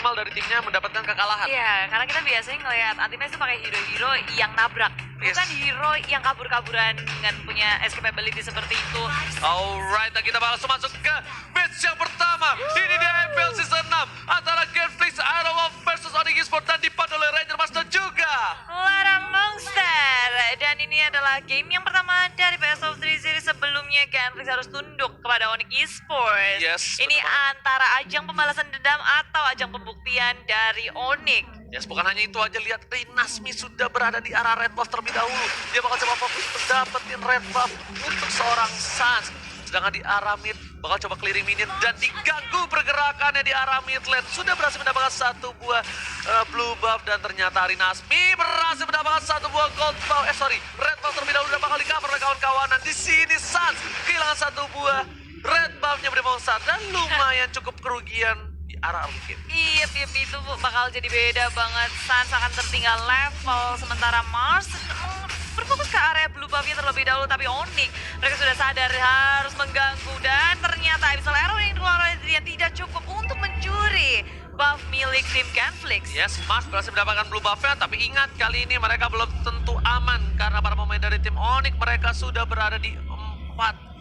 optimal dari timnya mendapatkan kekalahan. Iya, karena kita biasanya ngelihat Antimax itu pakai hero-hero yang nabrak, bukan hero yang kabur-kaburan dengan punya escape ability seperti itu. Alright, nah kita langsung masuk ke match yang pertama. Ini dia MPL Season 6 antara Genflix Aerowolf versus Onyx Esports dan dipandu oleh Ranger Mas dan juga Larang Monster. Dan ini adalah game yang pertama dari Best of 3 series. Sebelumnya Genflix harus tunduk kepada Onyx Esports. Yes, Ini antara ajang pembalasan dendam atau ajang pembuktian dari Onyx. yes, bukan hanya itu aja, lihat Rinasmi sudah berada di arah red buff terlebih dahulu. Dia bakal coba fokus untuk dapetin red buff untuk seorang Sans. Sedangkan di arah mid bakal coba clearing minion dan diganggu pergerakannya di arah mid lane. Sudah berhasil mendapatkan satu buah blue buff dan ternyata Rinasmi berhasil mendapatkan satu buah gold buff. Red buff terlebih dahulu dan bakal di-cover oleh kawan-kawanan. Di sini Sans kehilangan satu buah red buffnya berdemonstrar dan lumayan cukup kerugian di arah early game. Iya, itu bakal jadi beda banget. Sans akan tertinggal level, sementara Mars berfokus ke area blue buff-nya terlebih dahulu. Tapi Onyx, mereka sudah sadar harus mengganggu. Dan ternyata Abyssal Arrow yang dikeluarkan dia tidak cukup untuk mencuri buff milik tim Genflix. Yes, Mars berhasil mendapatkan blue buff-nya, tapi ingat kali ini mereka belum tentu aman. Karena para pemain dari tim Onyx mereka sudah berada di 4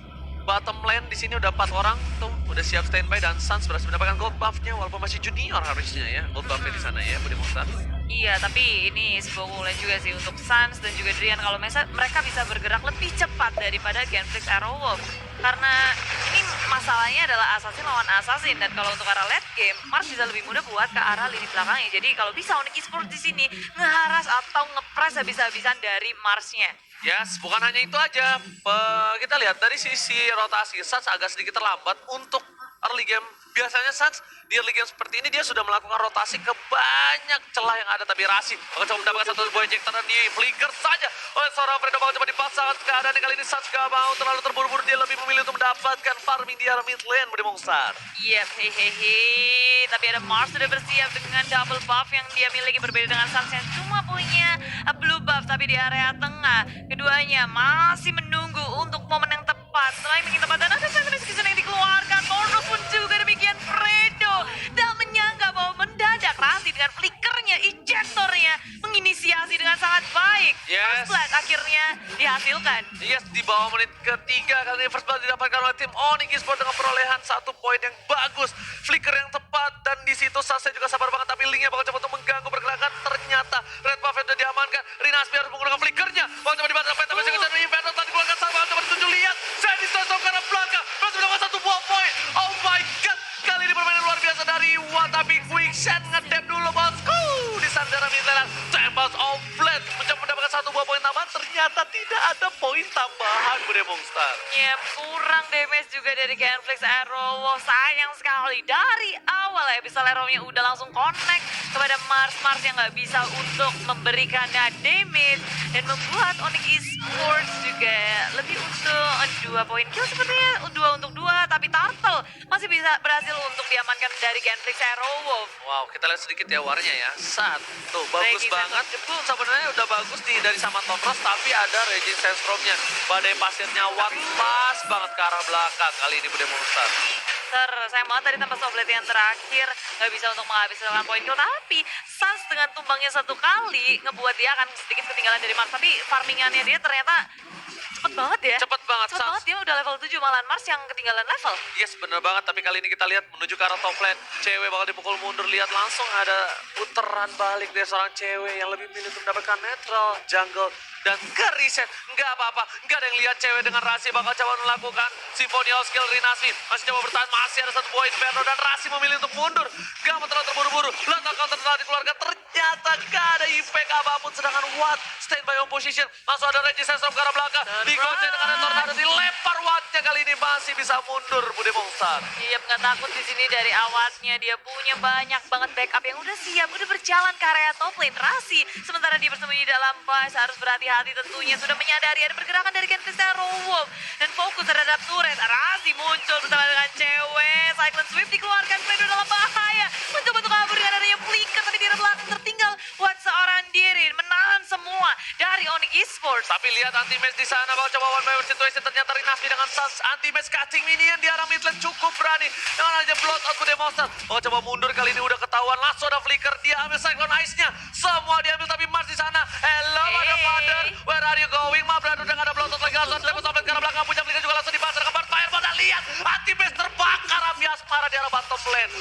bottom lane. Di sini udah 4 orang tuh udah siap standby dan Sans berhasil mendapatkan gold buff-nya walaupun masih junior harusnya ya gold buff-nya di sana ya, Budi Mokhtar. Iya, tapi ini sebuah keunggulan juga sih untuk Sans dan juga Drian kalau mereka bisa bergerak lebih cepat daripada Genflix Aerowolf. Karena ini masalahnya adalah Assassin lawan Assassin, dan kalau untuk arah late game, Mars bisa lebih mudah buat ke arah lini belakangnya. Jadi kalau bisa Onyx Esports di sini ngeharas atau ngepres habis-habisan dari Marsnya. Yes, bukan hanya itu aja. Kita lihat dari sisi rotasi, Sans agak sedikit terlambat untuk early game. Biasanya Sans di early game seperti ini dia sudah melakukan rotasi ke banyak celah yang ada, tapi Rasi bakal coba mendapatkan satu buah injektor dan di flicker saja oleh seorang Fredo bakal coba dipasang keadaan kali ini. Sans gak mau terlalu terburu-buru, dia lebih memilih untuk mendapatkan farming di arah mid lane, Budi Mongstar. Yep, hehehe. Tapi ada Mars sudah bersiap dengan double buff yang dia miliki, berbeda dengan Sans yang cuma punya blue buff. Tapi di area tengah, keduanya masih menunggu untuk momen yang tepat. Timing yang tepat dan ada Phantom Execution yang dikeluarkan. Tornos pun juga demikian. Fredo tak menyangka bahwa mendadak Rasi dengan flickernya, ejectornya menginisiasi dengan sangat baik. Yes. First blood akhirnya dihasilkan. Yes, di bawah menit ketiga kali ini first blood didapatkan oleh tim Onyx Esports dengan perolehan 1 poin yang bagus, flicker yang tepat, dan di situ Sasha juga sabar banget, tapi linknya bakal coba untuk mengganggu pergerakan. Ternyata red buff itu diamankan. Rinasmi harus menggunakan flickernya, bakal coba dibatas sampai tapi dan Inferno tadi dikeluarkan sama, coba ditunjuk, lihat Sandy Storm ke arah belakang, berhasil mendapatkan 1 buah poin. Oh my god, kali ini permainan luar biasa dari Watabi Quicksand. Ngedep dulu bosku di sandera midlane, Tempest of Blade mencoba mendapatkan 1 buah poin tambahan. Ternyata tidak ada poin tambahan, Budi Mongstar. Yep, kurang damage juga dari Genflix Aerowolf. Sayang sekali dari awal ya Abyssal Arrow-nya udah langsung connect kepada Mars yang nggak bisa untuk memberikan damage dan membuat Onyx Esports juga lebih untuk 2 poin kill sepertinya, 2 untuk 2, tapi Turtle masih bisa berhasil untuk diamankan dari Genflix Aerowolf. Wow, kita lihat sedikit ya warnya ya. Tuh bagus Raging banget. Itu sebenarnya udah bagus dari sama Topros, tapi ada Raging Sandstorm-nya. Badai pasirnya Watt pas banget ke arah belakang kali ini, Budi Mongstar. Sayang banget tadi tanpa Soblet yang terakhir nggak bisa untuk menghabiskan poin kill, tapi Sans dengan tumbangnya 1 kali ngebuat dia akan sedikit ketinggalan dari Mars. Tapi farmingannya dia ternyata cepet banget ya. Cepet banget, Cepet banget, dia udah level 7, malahan Mars yang ketinggalan level. Yes, bener banget. Tapi kali ini kita lihat menuju ke arah top lane. Cewek bakal dipukul mundur. Lihat langsung ada putaran balik dari seorang cewek yang lebih milih untuk mendapatkan netral, jungle, dan ke reset. Nggak apa-apa, nggak ada yang lihat cewek dengan Rasi bakal coba melakukan Symphonial Skill. Rinasmi masih coba bertahan, masih ada 1 buah Inferno dan Rasi memilih untuk mundur. Gak mau terlalu terburu-buru, letak counter telah dikeluarkan, ternyata gak ada impact apapun. Sedangkan Watt standby on position, langsung ada Resistance ke arah belakang, digocek dengan tornado, dilempar Wattnya kali ini masih bisa mundur, Budi Mongstar. Iya, nggak takut di sini dari awalnya, dia punya banyak banget backup yang udah siap, udah berjalan ke area top lane. Rasi sementara dia bersembunyi dalam base, harus berhati-hati tentunya, sudah menyadari ada pergerakan dari Genflix Aerowolf dan fokus terhadap turret. Rasi muncul bersama dengan cewek, Cyclone Swift dikeluarkan, Fredo dalam bahaya, mencoba untuk kabur dengan adanya flicker, tapi di belakang tertinggal Watt seorang diri menahan semua dari Onyx Esports. Tapi lihat anti-match di sana, bakal coba one by one situation. Ternyata Rinasmi dengan Sans anti-match cutting minion di arah mid lane cukup berani. Dengan aja blood out ke Monster. Bakal coba mundur, kali ini udah ketahuan. Langsung ada flicker, dia ambil Cyclone Ice-nya. Semua diambil, tapi Mars di sana. Hello, ada Father. Where are you going? Ma, berada udah gak ada blood out lagi. Langsung tembus sampai ke arah belakang. Punya flicker juga langsung dipasar ke Mars. Fireball, dan lihat anti-match terbakar. Ami Asmara di arah bottom lane.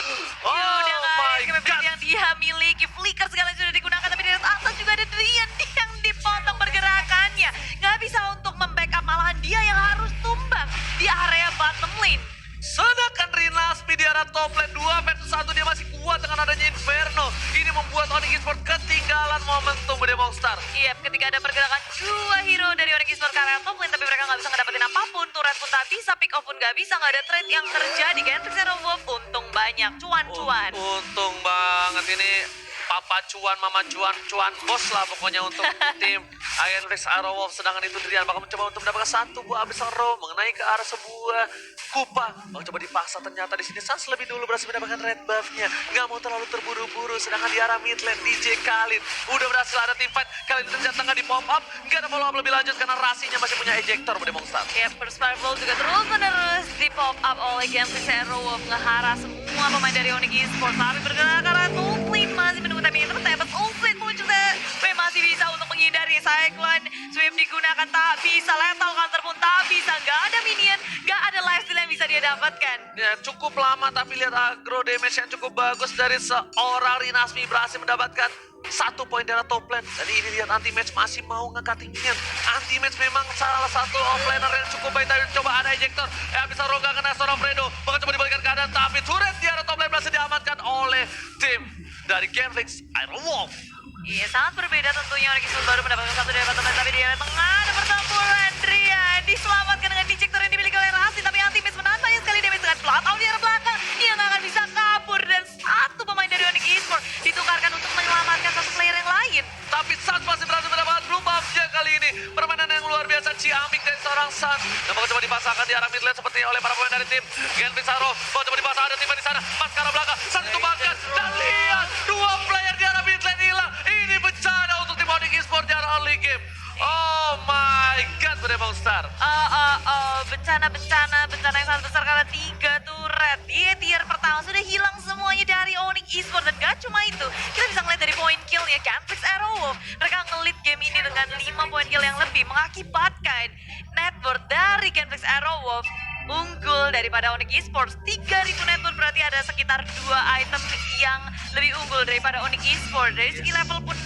Oh Udah gak my ada capability god. yang dia miliki. Flicker segala sudah digunakan, tapi di atas juga ada Drian yang dipotong pergerakannya. Gak bisa untuk membackup, malahan dia yang harus tumbang di area bottom lane. Sedangkan Rinasmi di arah top lane 2 versus 1 dia masih kuat dengan adanya Inferno. Ini membuat Onyx Esports ketinggalan momentum Bude Monster. Iya, ketika ada pergerakan dua hero dari Onyx Esports ke area top lane, tapi mereka nggak bisa ngedapetin apapun. Turret pun tak bisa, pick off pun nggak bisa, nggak ada trade yang terjadi. Gentrix Zero Wolf untung banyak, cuan-cuan. Untung banget ini. Papa cuan, mama cuan, cuan bos lah pokoknya untuk tim Gentrix Arrow Wolf. Sedangkan itu Drian bakal mencoba untuk mendapatkan satu buah Abyssal Row mengenai ke arah sebuah kupa. Bakal coba dipaksa, ternyata di sini Sans lebih dulu berhasil mendapatkan red buff-nya. Nggak mau terlalu terburu-buru. Sedangkan di arah mid lane DJ Khalid udah berhasil ada team fight. Kali ini ternyata nggak di pop up, nggak ada follow up lebih lanjut karena Rasinya masih punya ejector Bude Monster. Ya, First Fireball juga terus-menerus di pop up oleh Gentrix Zero Wolf, ngeharas semua pemain dari Onyx Esports. Tapi bergerak ke arah top lane, masih menunggu timing yang tepat. Ultimate muncul, masih bisa untuk menghindari Cyclone. Swift digunakan, tak bisa. Lethal counter pun tak bisa. Nggak ada minion, nggak ada lifesteal yang bisa dia dapatkan. Ya, cukup lama tapi lihat agro damage yang cukup bagus dari seorang Rinasmi, berhasil mendapatkan 1 poin dari top lane. Dan ini lihat anti-match masih mau nge-cutting minion. Anti-match memang salah satu offlaner yang cukup baik. Tapi coba ada ejector. Bisa Roga kena Son of Fredo. Bahkan coba dibalikan keadaan, tapi turret di arah top lane berhasil diamankan oleh tim dari Gentrix Iron Wolf. Iya, sangat berbeda tentunya. Onyx Esports baru mendapatkan satu dari bottom lane, tapi di area tengah ada pertempuran. Drian diselamatkan dengan ejector yang dimiliki oleh Rasi, tapi anti-match menahan banyak sekali damage dengan flat out di arah belakang. Dia nggak akan bisa kabur, dan satu pemain dari Onyx Esports ditukarkan untuk menyelamatkan satu player yang lain. Tapi Sans masih berhasil mendapatkan blue buff-nya kali ini. Permainan yang luar biasa ciamik dari seorang Sans. Dan bakal coba dipasangkan di arah mid lane seperti oleh para pemain dari tim Gentrix Arrow. Bakal coba dipasang, ada tim di sana. Mas ke arah belakang, Sans tumbangkan. Dan lihat, 2 player di arah mid lane hilang. Ini bencana untuk tim Onyx Esports di arah early game. Oh my god, Bude Monster. Bencana yang sangat besar karena 3 turret di tier pertama sudah hilang semuanya dari Onyx Esports. Dan gak cuma itu, kita bisa ngeliat dari poin killnya Gentrix Arrow Wolf. Mereka nge-lead game ini dengan 5 poin kill yang lebih, mengakibatkan network dari Gentrix Arrow Wolf unggul daripada Onyx Esports. 3.000 network berarti ada sekitar 2 item yang lebih unggul daripada Onyx Esports. Dari segi level pun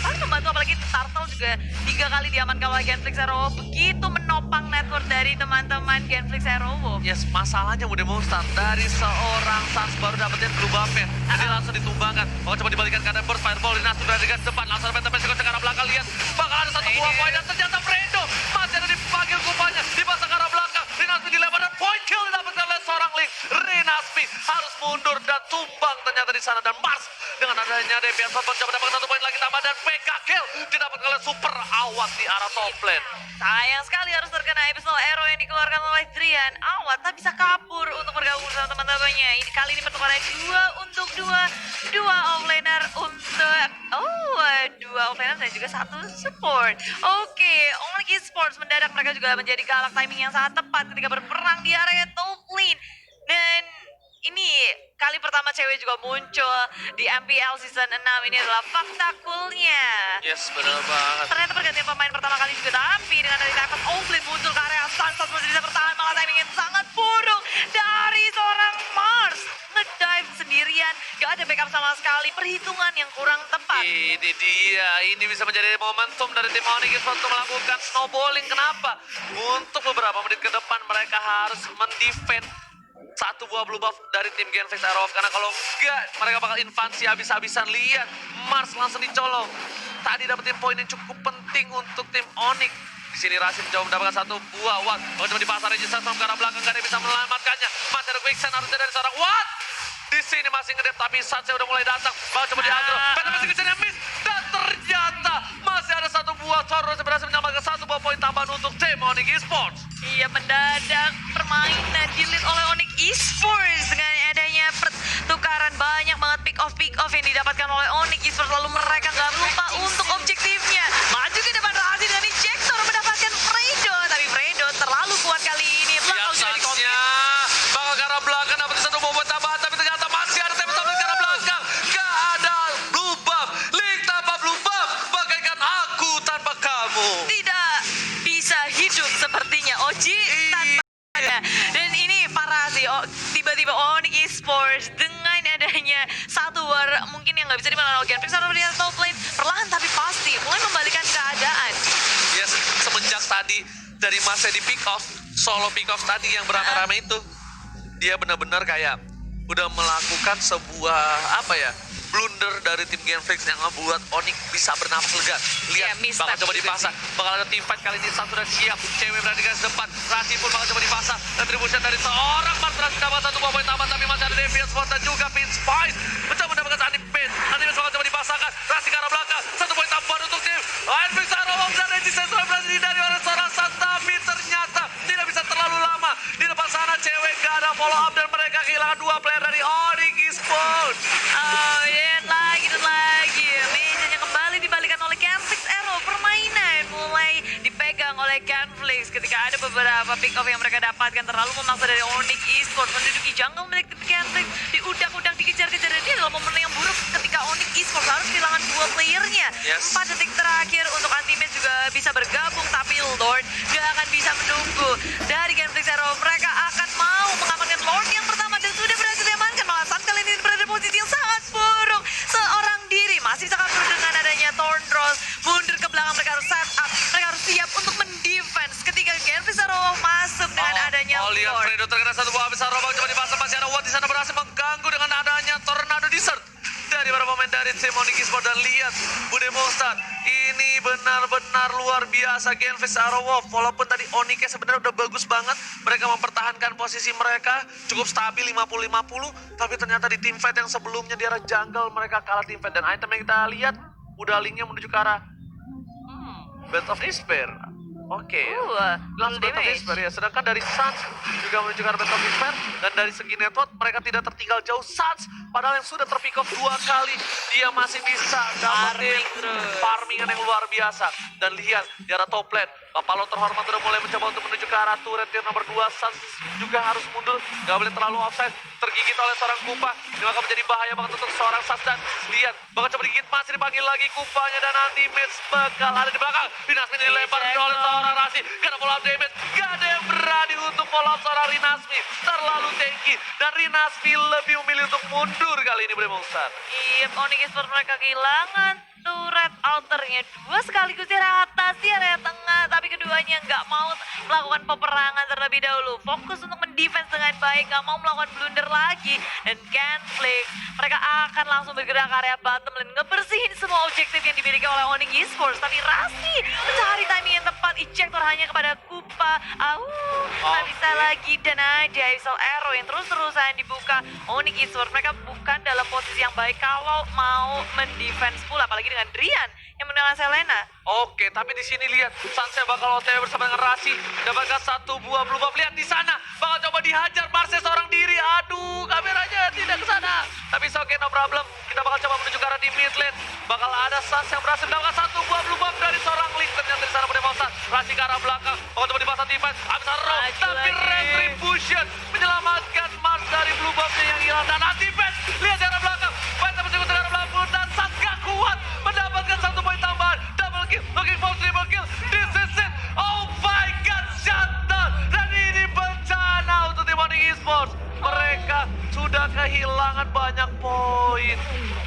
sangat membantu, apalagi Turtle juga 3 kali diamankan oleh Gentrix Arrow Wolf. Begitu menopang network dari teman-teman Gentrix Arrow Wolf. Yes, masalahnya Bude Monster dari seorang Sans baru dapetin blue buff-nya. Jadi langsung ditumbangkan. Mau coba dibalikan ke arah burst fireball. Rinasmi berada di garis depan. Langsung ada penta ke arah belakang. Lihat, bakal ada satu buah poin. Dan ternyata Fredo masih ada dipanggil kupanya. Dipasang ke arah belakang. Rinasmi dilempar dan point kill didapatkan oleh seorang Link. Rinasmi harus mundur dan tumbang ternyata di sana. Dan Mars dengan adanya Devian Shot mencoba dapatkan 1 poin lagi tambah. Dan PK kill didapatkan oleh super awat di arah top lane. Sayang sekali harus terkena Abyssal Arrow yang dikeluarkan oleh Drian. Awat tak bisa kabur untuk bergabung bersama teman-temannya. Ini kali ini pertukaran 2 untuk 2 offlaner untuk 2 offlaner dan juga 1 support. Oke, Onyx Esports mendadak mereka juga menjadi galak, timing yang sangat tepat ketika berperang di area top lane. Dan ini kali pertama cewek juga muncul di MPL Season 6. Ini adalah fakta coolnya. Yes, benar banget. Ternyata pergantian pemain pertama kali juga, tapi dengan dari Typhus Oakland muncul ke area Sans masih bisa bertahan, malah timing yang sangat buruk dari seorang Mars. Ngedive sendirian, gak ada backup sama sekali, perhitungan yang kurang tepat. Ini dia, ini bisa menjadi momentum dari tim Onyx Esports untuk melakukan snowballing. Kenapa? Untuk beberapa menit ke depan mereka harus mendefend 1 buah blue buff dari tim Gentrix Arrow Wolf. Karena kalau enggak, mereka bakal invasi habis-habisan. Lihat, Mars langsung dicolong. Tadi dapetin poin yang cukup penting untuk tim Onyx. Di sini Rasim mencoba mendapatkan 1 buah Watt. Kalau coba dipasar Regis Storm ke arah belakang, gak ada yang bisa menyelamatkannya. Masih ada Quicksand harusnya dari seorang Watt. Di sini masih ngedep, tapi Sansnya udah mulai datang. Mau coba diagro, Penta masih kejarnya miss. Dan ternyata masih ada 1 buah Taurus yang berhasil menyelamatkan 1 buah poin tambahan untuk tim Onyx Esports. Iya, mendadak permainan di-lead oleh Onyx Esports dengan adanya pertukaran banyak banget pick off yang didapatkan oleh Onyx Esports. Lalu mereka nggak lupa untuk objektifnya. Maju ke depan Rahasia dengan injektor ada satu war mungkin yang nggak bisa dimenangkan oleh Genflix atau dia top lane perlahan tapi pasti mulai membalikan keadaan. Yes, semenjak tadi dari masa di pick off, solo pick off tadi yang beramai-ramai itu, dia benar-benar kayak udah melakukan sebuah apa ya, blunder dari tim Genflix yang ngebuat Onyx bisa bernapas lega. Lihat, misstep bakal coba juga dipasang, bakal ada tim fight kali ini. Sang sudah siap, cewek berani garis depan, Rasi pun bakal coba dipasang. Retribution dari seorang Mars, Rasi dapat 1 buah poin tambahan, tapi masih ada Deviant Spot dan juga Pin Spice mencoba mendapatkan Anipin. Anipin bakal coba dipasangkan, Rasi ke arah belakang, 1 poin tambahan untuk tim Genflix. Arrow dan Resistance berani dari oleh seorang San, tapi ternyata tidak bisa terlalu lama. Di depan sana cewek gak ada follow up dan mereka kehilangan 2 player dari Onyx Esports. Oh ya, lagi dan lagi. Mejanya kembali dibalikan oleh Genflix Arrow. Permainan mulai dipegang oleh Genflix ketika ada beberapa pick off yang mereka dapatkan terlalu memaksa dari Onyx Esports menduduki jungle milik tim Genflix. Diudak-udak dikejar-kejar dan ini adalah momen yang buruk ketika Onyx Esports harus kehilangan 2 playernya. Yes. 4 detik terakhir untuk Anti-Mage juga bisa bergabung tapi Lord gak akan bisa menunggu dari Genflix Arrow. Mereka akan mau mengamankan Lord yang pertama dan sudah berhasil diamankan. Malah Sun kali ini berada di posisi yang sangat buruk. Seorang diri masih bisa kabur dengan adanya Thorntross. Mundur ke belakang, mereka harus set up. Mereka harus siap untuk mendefense ketika Genflix Arrow masuk dengan adanya lihat Lord. Fredo terkena 1 buah besar robang coba dipasang, masih ada Watt di sana berhasil mengganggu dengan adanya Tornado Desert dari para pemain dari tim Onyx Esports. Dan lihat Bude Mostad, ini benar-benar luar biasa Genflix Arrow Wolf. Walaupun tadi Onyx sebenarnya udah bagus banget, mereka mempertahankan posisi mereka cukup stabil 50-50, tapi ternyata di team fight yang sebelumnya di arah jungle mereka kalah team fight. Dan item yang kita lihat udah linknya menuju ke arah Bed of Despair. Oke, langsung Bed of damage. Despair ya. Sedangkan dari Suns juga menuju ke arah Bed of Despair. Dan dari segi network mereka tidak tertinggal jauh. Suns padahal yang sudah terpick off 2 kali, dia masih bisa dapetin Farming terus. farmingan yang luar biasa. Dan lihat di arah top lane, Papalo terhormat udah mulai mencoba untuk menuju ke arah turret tier nomor 2. Suns juga harus mundur, gak boleh terlalu offside. Tergigit oleh seorang Kupa, ini bakal menjadi bahaya banget untuk seorang Suns. Dan lihat, bakal coba digigit, masih dipanggil lagi Kupanya. Dan Anti-Mage bakal ada di belakang. Rinasmi dilempar oleh seorang Rasi, karena follow up damage. Gak ada yang berani untuk follow up seorang Rinasmi, terlalu tanky. Dan Rinasmi lebih memilih untuk mundur kali ini, Bre Mongsan. Iya, Onyx Esports mereka kehilangan turret outernya 2 sekaligus di area atas, di area tengah. Tapi keduanya nggak mau melakukan peperangan terlebih dahulu. Fokus untuk mendefense dengan baik, nggak mau melakukan blunder lagi. Dan Genflix, mereka akan langsung bergerak ke area bottom lane, ngebersihin semua objektif yang dimiliki oleh Onyx Esports. Tapi Rasi mencari timing yang tepat, ejector hanya kepada Kupa. Nggak bisa lagi. Dan ada Abyssal Arrow yang terus-terusan dibuka. Onyx Esports, mereka bukan dalam posisi yang baik kalau mau mendefense pula, apalagi dengan Drian yang mendengar Selena. Oke, tapi di sini lihat Sanse bakal OTW bersama dengan Rasi, dapatkan 1 buah blue buff. Lihat di sana, bakal coba dihajar Marse seorang diri. Aduh, kameranya tidak ke sana. Tapi oke, no problem. Kita bakal coba menuju ke arah di mid lane. Bakal ada Sans yang berhasil mendapatkan 1 buah blue buff dari seorang Link. Ternyata di sana pada Mausan. Rasi ke arah belakang, bakal coba dipasang defense. Abyssal Arrow, tapi Retribution menyelamatkan Mars dari blue buffnya yang hilang. Dan Anti-Mage, lihat di arah belakang. Fight sama ke arah belakang dan Sans gak kuat mendapatkan 1 poin tambahan. Double kill, looking for triple kill. This is it. Oh my god, shutdown. Dan ini bencana untuk tim Onyx Esports. Mereka sudah kehilangan banyak poin.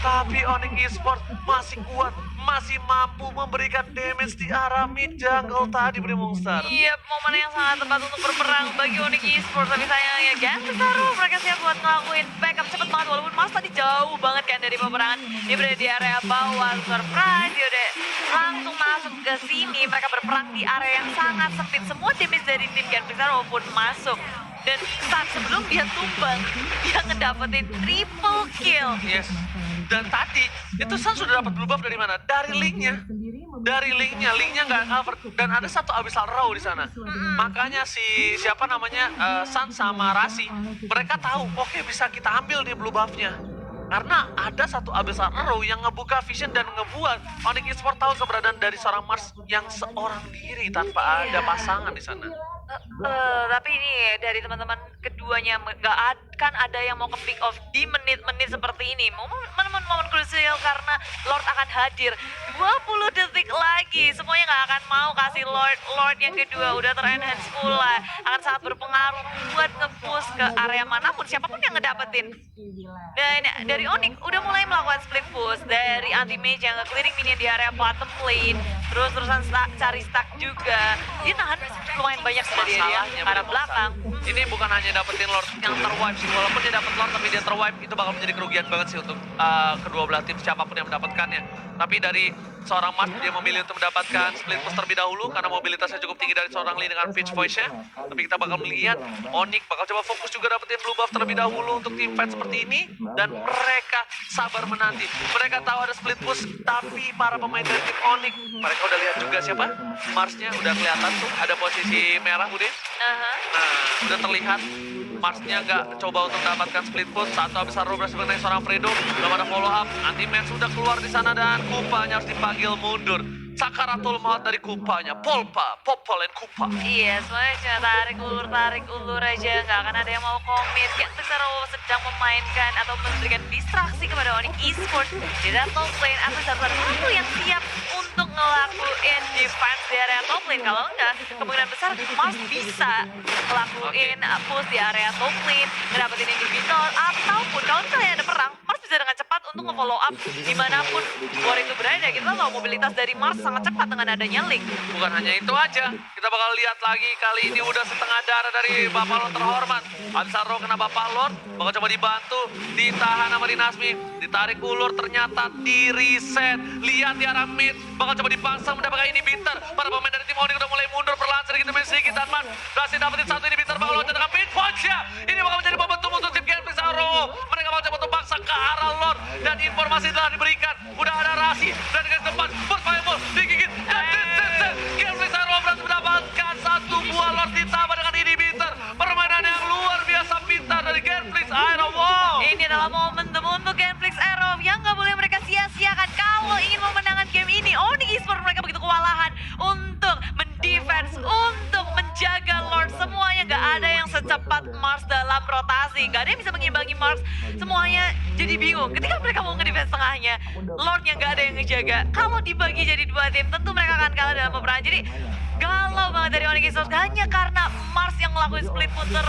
Tapi Onyx Esports masih kuat, masih mampu memberikan damage di arah mid jungle tadi, Bre Monster. Iya, momen yang sangat tepat untuk berperang bagi Onyx Esports. Tapi sayangnya Genflix Arrow, mereka siap buat ngelakuin backup cepet banget. Walaupun Mas tadi jauh banget kan dari peperangan. Dia berada di area bawah, surprise. Dia udah langsung masuk ke sini. Mereka berperang di area yang sangat sempit. Semua damage dari tim Genflix Arrow pun masuk. Dan saat sebelum dia tumbang, dia ngedapetin triple kill. Yes. Dan tadi itu Sun sudah dapat blue buff dari mana? Dari linknya. Dari linknya nggak cover. Dan ada 1 Abyssal Arrow di sana. Makanya siapa namanya Sun sama Rasi, mereka tahu oke, bisa kita ambil di blue buffnya. Karena ada 1 Abyssal Arrow yang ngebuka vision dan ngebuat Onyx Esports tahu keberadaan dari seorang Mars yang seorang diri tanpa ada pasangan di sana. Tapi ini dari teman-teman keduanya nggak akan ada yang mau ke pick off di menit-menit seperti ini. Momen krusial karena Lord akan hadir. 20 detik lagi. Semuanya nggak akan mau kasih Lord yang kedua. Udah ter-enhance pula. Akan sangat berpengaruh buat nge-push ke area manapun. Siapapun yang ngedapetin. Dan dari Onyx udah mulai melakukan split push. Dari anti-mage yang nge-clearing minion di area bottom lane. Terus-terusan cari stack juga. Dia nahan lumayan banyak sih dari dia ke arah belakang. Ini bukan hanya dapetin Lord yang terwipe sih, walaupun dia dapet Lord tapi dia terwipe, itu bakal menjadi kerugian banget sih untuk kedua belah tim siapapun yang mendapatkannya. Tapi dari seorang Mars, dia memilih untuk mendapatkan split push terlebih dahulu karena mobilitasnya cukup tinggi dari seorang Lee dengan pitch voice-nya. Tapi kita bakal melihat Onyx bakal coba fokus juga dapetin blue buff terlebih dahulu untuk tim fight seperti ini. Dan mereka sabar menanti. Mereka tahu ada split push, tapi para pemain dari tim Onyx, mereka udah lihat juga siapa? Mars-nya udah kelihatan tuh, ada posisi merah Bude. Nah, udah terlihat Mars-nya nggak coba untuk mendapatkan split push. Satu habis Haro berhasil mengenai seorang Fredo. Belum ada follow up. Anti-man sudah keluar di sana dan Kupanya harus dipanggil mundur. Sakaratul maut dari Kupanya. Polpa, Popol, dan Kupa. Iya, semuanya cuma tarik ulur aja. Nggak akan ada yang mau komit. Ya, Tesaro sedang memainkan atau memberikan distraksi kepada Onyx Esports di top lane. Atau satu yang siap untuk ngelakuin defense di area top lane. Kalau enggak, kemungkinan besar Mars bisa ngelakuin push di area top lane, ngedapetin inhibitor, ataupun kalau misalnya ada perang, Mars bisa dengan cepat untuk nge-follow up dimanapun war itu berada. Kita tahu mobilitas dari Mars sangat cepat dengan adanya Link. Bukan hanya itu aja, kita bakal lihat lagi kali ini udah setengah darah dari Bapak Lord terhormat. Habis Haro kena Bapak Lord, bakal coba dibantu, ditahan sama Dinasmi, ditarik ulur, ternyata di reset. Lihat di arah mid, bakal coba dipasang mendapatkan inhibitor. Para pemain dari tim Onyx udah mulai mundur perlahan sedikit dan Mars berhasil dapetin satu inhibitor, bakal loncat dengan pin punch ya. Ini bakal menjadi momentum untuk tim Genflix Haro. Mereka bakal coba untuk paksa ke arah Lord dan informasi telah diberikan. Udah ada Rasi dan dengan depan burst fireball digigit dan Genflix Haro berhasil mendapatkan satu buah Lord ditambah dengan inhibitor. Permainan yang luar biasa pintar dari Genflix Haro. Wow. Ini adalah momentum untuk Genflix Arrow yang nggak boleh mereka sia-siakan kalau ingin memenangkan game ini. Onyx Esports mereka begitu kewalahan untuk mendefense, untuk menjaga Lord. Semuanya nggak ada yang secepat Mars dalam rotasi. Nggak ada yang bisa mengimbangi Mars. Semuanya jadi bingung. Ketika mereka mau ngedefense tengahnya, Lordnya nggak ada yang ngejaga. Kalau dibagi jadi dua tim, tentu mereka akan kalah dalam peperangan. Jadi galau banget dari Onyx Esports hanya karena Mars yang ngelakuin split puter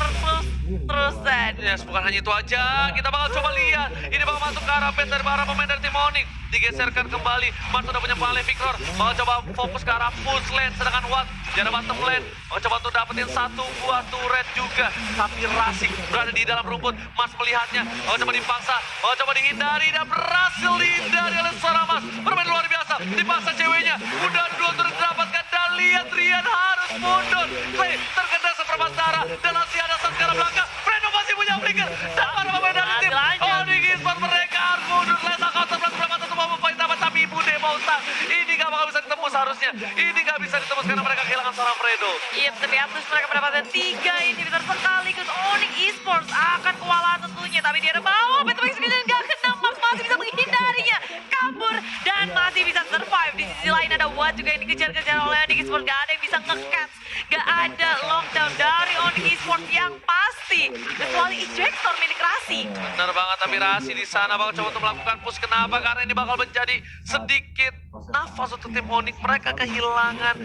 terusan. Yes, bukan hanya itu aja, kita bakal coba lihat. Ini bakal masuk ke arah base dari para pemain dari tim Onyx. Digeserkan kembali, Mars sudah punya Pale Victor. Bakal coba fokus ke arah push lane, sedangkan Watt di arah bottom lane. Bakal coba untuk dapetin satu buah turret juga. Tapi Rasik berada di dalam rumput, Mars melihatnya. Bakal coba dipaksa, bakal coba dihindari dan berhasil dihindari oleh seorang Mars. Bermain luar biasa, dipaksa ceweknya. Udah dua turret didapatkan dan lihat Rian harus mundur. Play terkena seperempat darah dan masih ada saat ke arah belakang. Fredo masih punya flicker dan para pemain dari tim Onyx Esports mereka harus mundur. Lesa counter berapa satu mau memfight tapi ibu demo utang. Ini gak bakal bisa ditembus harusnya. Ini gak bisa ditembus karena mereka kehilangan seorang Fredo. Iya, tapi atus mereka mendapatkan 3 inhibitor sekaligus. Onyx Esports akan kewalahan tentunya. Tapi dia ada bawah, Beto Execution gak kena. Mars masih bisa menghindarinya. Kabur dan masih bisa survive. Di sisi lain ada Watt juga yang dikejar-kejar oleh Onyx Esports. Gak ada yang bisa nge-catch. Gak ada lockdown dari Onyx Esports yang pasti. Kecuali ejector milik Rasi. Benar banget, tapi Rasi di sana bakal coba untuk melakukan push. Kenapa? Karena ini bakal menjadi sedikit nafas untuk tim Onyx. Mereka kehilangan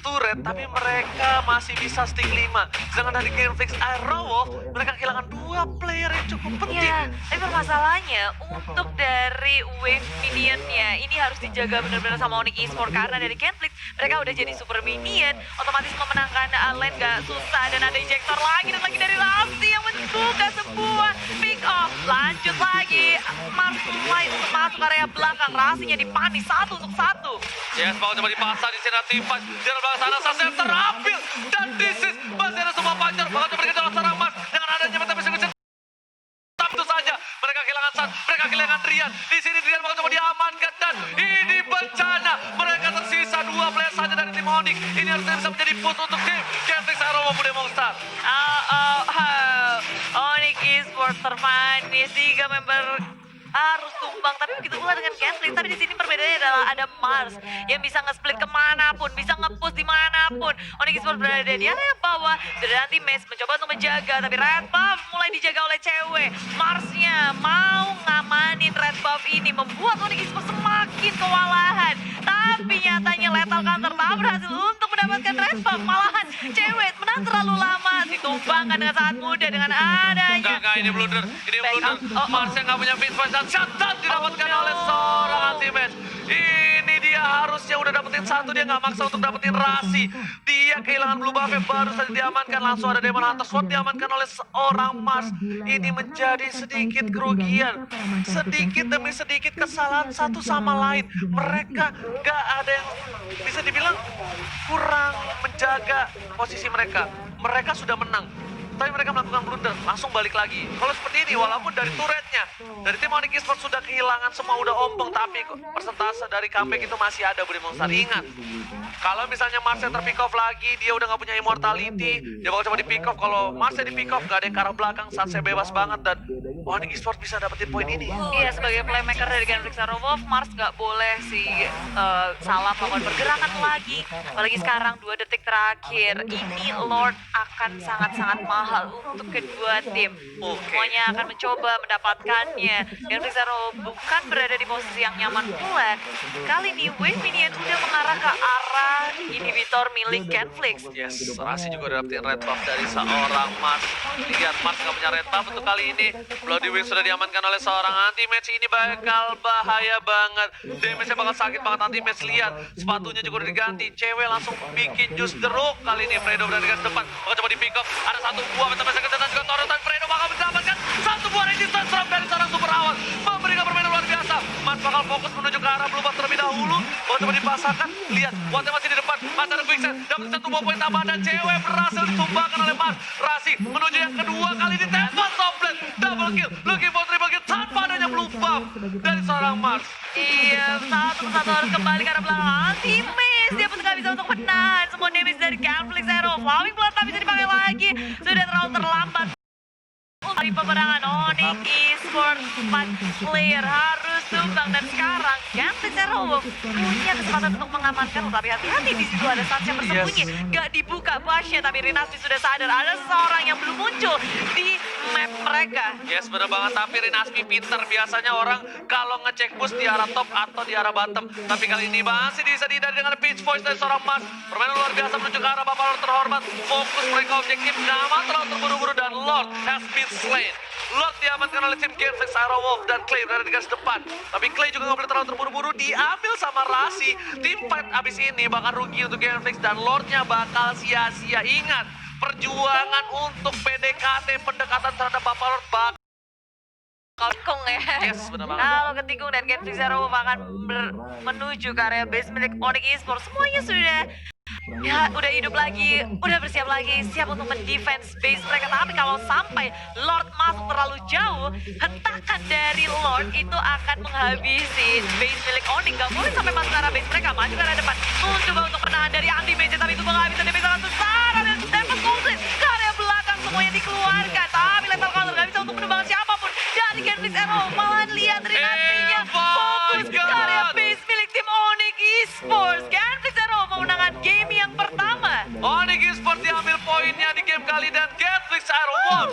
turret, tapi mereka masih bisa stick 5. Sedangkan dari Genflix Airwolf, mereka kehilangan 2 player yang cukup penting. Ya, tapi permasalahannya untuk dari wave minionnya ini harus dijaga benar-benar sama Onyx Esports karena dari Genflix mereka udah jadi super minion, otomatis memenangkan lane gak susah dan ada ejector lagi dan lagi dari Rasi yang mencoba sebuah pick off. Lanjut lagi, Mars mulai untuk masuk area belakang, Rasinya dipanis 1 untuk 1. Yes, bakal coba dipaksa di sini Tifa. Di belakang sana Sasha terambil dan this is masih ada semua pacar. Bakal coba dikejar oleh seorang Mars dengan adanya meta persecution. Tentu saja mereka kehilangan San, mereka kehilangan Rian. Di sini Rian bakal coba diamankan dan ini bencana. Mereka tersisa 2 player saja dari tim Onyx. Ini harusnya bisa menjadi push untuk tim Genflix Haro maupun Demonstar. Onyx Esports termanis 3 member harus tumbang, tapi begitu pula dengan Genflix. Tapi di sini perbedaannya adalah ada Mars yang bisa nge-split kemanapun, bisa nge-push dimanapun. Onyx Esports berada di area bawah, sudah nanti Mace mencoba untuk menjaga, tapi Red Buff mulai dijaga oleh cewek. Marsnya mau ngamanin Red Buff ini, membuat Onyx Esports semakin makin kewalahan. Tapi nyatanya Lethal Counter tak berhasil untuk mendapatkan red buff. Malahan cewek menang terlalu lama, ditumbangkan dengan sangat mudah dengan adanya. Enggak, ini blunder. Ini blunder. Oh. Mars yang nggak punya fit point dan shutdown didapatkan oleh seorang anti-match. Ini dia harusnya udah dapetin satu, dia nggak maksa untuk dapetin Rasi. Dia kehilangan blue buff yang baru saja diamankan. Langsung ada Demon Hunter Sword diamankan oleh seorang Mars. Ini menjadi sedikit kerugian. Sedikit demi sedikit kesalahan satu sama lain. Mereka nggak ada yang bisa dibilang kurang menjaga posisi mereka. Mereka sudah menang, tapi mereka melakukan blunder, langsung balik lagi. Kalau seperti ini, walaupun dari turretnya, dari tim Onyx Esports sudah kehilangan semua, udah ompong, tapi persentase dari comeback itu masih ada, Budi Monster. Ingat, kalau misalnya Marsnya terpick off lagi, dia udah nggak punya immortality, dia bakal coba di pick off. Kalau Marsnya di pick off, nggak ada yang ke arah belakang, saat saya bebas banget, dan Onyx Esports bisa dapetin poin ini. Iya, sebagai playmaker dari Genflix Zero Wolf, Mars nggak boleh sih salah melakukan pergerakan lagi. Apalagi sekarang 2 detik terakhir, ini Lord akan sangat-sangat mahal untuk kedua tim. Semuanya akan mencoba mendapatkannya. Genflix Zero Wolf bukan berada di posisi yang nyaman pula. Kali ini Wave Minion udah mengarah ke arah inhibitor milik Genflix. Yes, Rasi juga dapetin red buff dari seorang Mars. Lihat, Mars nggak punya red buff untuk kali ini. Bloody Wing sudah diamankan oleh seorang anti-match. Ini bakal bahaya banget. Damage-nya bakal sakit banget anti-match. Lihat, sepatunya juga udah diganti. Cewek langsung bikin jus jeruk. Kali ini Fredo berada di depan. Bakal coba di pick up. Ada satu buah betul-betul kejutan juga Toro. Tapi Fredo bakal mendapatkan satu buah resistance drop dari seorang super awal. Memberikan permainan luar biasa. Mars bakal fokus menuju ke arah blue buff terlebih dahulu. Bakal coba dipasangkan. Lihat, Wattnya masih di depan. Mars ada quick set. Dapat satu buah poin tambahan. Dan cewek berhasil ditumbangkan oleh Mars. Rasi menuju yang kedua. Kali ini tembak top lane. Double kill. Looking for triple kill tanpa adanya blue buff dari seorang Mars. Iya, satu persatu harus kembali ke arah belakang. Anti-miss, dia pun nggak bisa untuk menahan semua damage dari Genflix Zero. Flaming Blood tak bisa dipakai lagi. Sudah terlalu terlambat. Dari peperangan Onyx Esports, 4 player harus tumbang. Dan sekarang Genflix Zero punya kesempatan untuk mengamankan. Tapi hati-hati, di situ ada Satya bersembunyi. Gak dibuka busnya, tapi Rinasmi sudah sadar ada seseorang yang belum muncul di map mereka. Yes, bener banget. Tapi Rinasmi pinter. Biasanya orang kalau ngecek push di arah top atau di arah bottom. Tapi kali ini masih bisa dihindari dengan pitch voice dari seorang Mars. Permainan luar biasa menuju ke arah Bapak Lord terhormat. Fokus mereka objektif. Gak mau terlalu terburu-buru dan Lord has been slain. Lord diamankan oleh tim Genflix Zero Wolf dan Clay berada di garis depan. Tapi Clay juga nggak boleh terlalu terburu-buru, diambil sama Rasi. Tim fight abis ini bakal rugi untuk Genflix dan Lordnya bakal sia-sia. Ingat, perjuangan untuk PDKT pendekatan terhadap Bapak Lord bakal Ketikung ya. yes, bener banget. Kalau ketikung dan Genflix Zero Wolf akan menuju ke area base milik Onyx Esports. Semuanya sudah udah hidup lagi, udah bersiap lagi, siap untuk mendefense base mereka. Tapi kalau sampai Lord masuk terlalu jauh, hentakan dari Lord itu akan menghabisi base milik Onyx. Gak boleh sampai masuk ke arah base mereka, maju ke arah depan. Mencoba untuk menahan dari anti-mage, tapi itu nggak bisa, damage sangat besar. Dan Tempest Complete ke area belakang, semuanya dikeluarkan. Tapi Lethal Counter gak bisa untuk menumbangkan siapapun dari Genflix Zero. Malahan lihat Rinasminya fokus ke area base milik tim Onyx Esports. Genflix Zero memenangkan game yang pertama. Onyx Esports diambil poinnya di game kali dan Genflix Zero Wolf